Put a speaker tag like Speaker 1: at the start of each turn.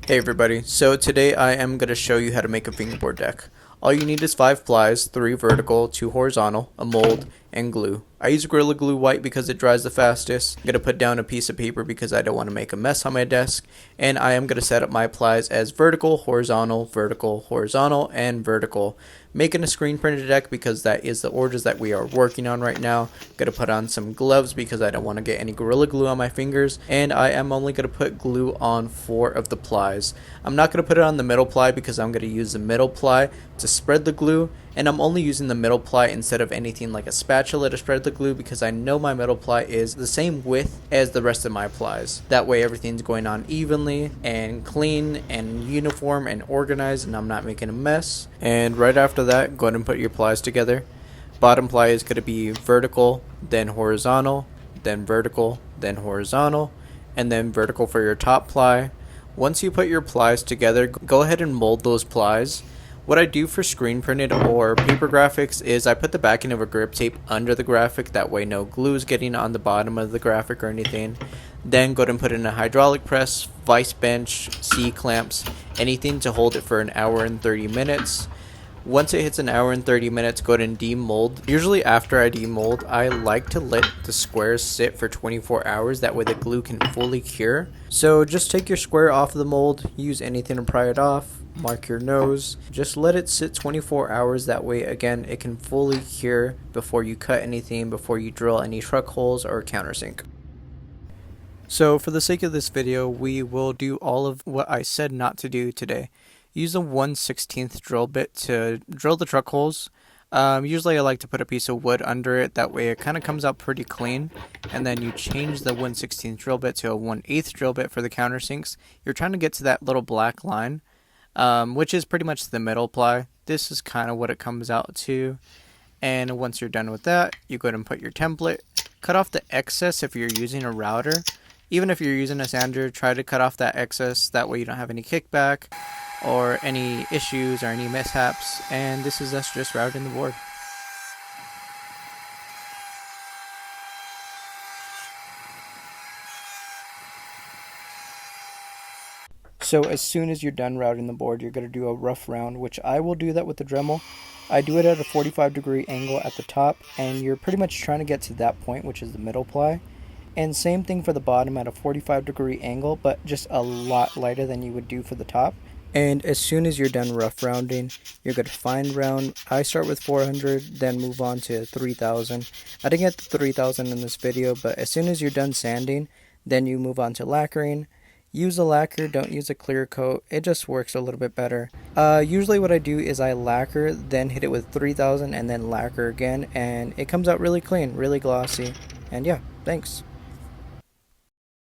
Speaker 1: Hey everybody, so today I am going to show you how to make a fingerboard deck. All you need is 5 plies, 3 vertical, 2 horizontal, a mold, and glue. I use Gorilla Glue White because it dries the fastest. I'm going to put down a piece of paper because I don't want to make a mess on my desk. And I am going to set up my plies as vertical, horizontal, and vertical. Making a screen printed deck because that is the orders that we are working on right now. Going to put on some gloves because I don't want to get any Gorilla Glue on my fingers. And I am only going to put glue on 4 of the plies. I'm not going to put it on the middle ply because I'm going to use the middle ply to spread the glue. And I'm only using the middle ply instead of anything like a spatula to spread the glue because I know my middle ply is the same width as the rest of my plies. That way everything's going on evenly and clean and uniform and organized and I'm not making a mess. And right after that, go ahead and put your plies together. Bottom ply is going to be vertical, then horizontal, then vertical, then horizontal, and then vertical for your top ply. Once you put your plies together, go ahead and mold those plies. What I do for screen printed or paper graphics is I put the backing of a grip tape under the graphic, that way no glue is getting on the bottom of the graphic or anything. Then go ahead and put in a hydraulic press, vice bench, C-clamps, anything to hold it for an hour and 30 minutes. Once it hits an hour and 30 minutes, go ahead and demold. Usually after I demold, I like to let the squares sit for 24 hours, that way the glue can fully cure. So just take your square off the mold, use anything to pry it off. Mark your nose, just let it sit 24 hours, that way again it can fully cure before you cut anything, before you drill any truck holes or countersink. So for the sake of this video, we will do all of what I said not to do today. Use a 1/16 drill bit to drill the truck holes. Usually I like to put a piece of wood under it, that way it kind of comes out pretty clean. And then you change the 1/16 drill bit to a 1/8 drill bit for the countersinks. You're trying to get to that little black line. Which is pretty much the middle ply. This is kind of what it comes out to. And once you're done with that, you go ahead and put your template. Cut off the excess if you're using a router. Even if you're using a sander, try to cut off that excess. That way you don't have any kickback or any issues or any mishaps. And this is us just routing the board. So as soon as you're done routing the board, you're going to do a rough round, which I will do that with the Dremel. I do it at a 45-degree angle at the top, and you're pretty much trying to get to that point, which is the middle ply. And same thing for the bottom at a 45-degree angle, but just a lot lighter than you would do for the top. And as soon as you're done rough rounding, you're going to fine round. I start with 400, then move on to 3000. I didn't get to 3000 in this video, but as soon as you're done sanding, then you move on to lacquering. Use a lacquer, don't use a clear coat, it just works a little bit better. Usually what I do is I lacquer, then hit it with 3000 and then lacquer again, and it comes out really clean, really glossy. And yeah, thanks.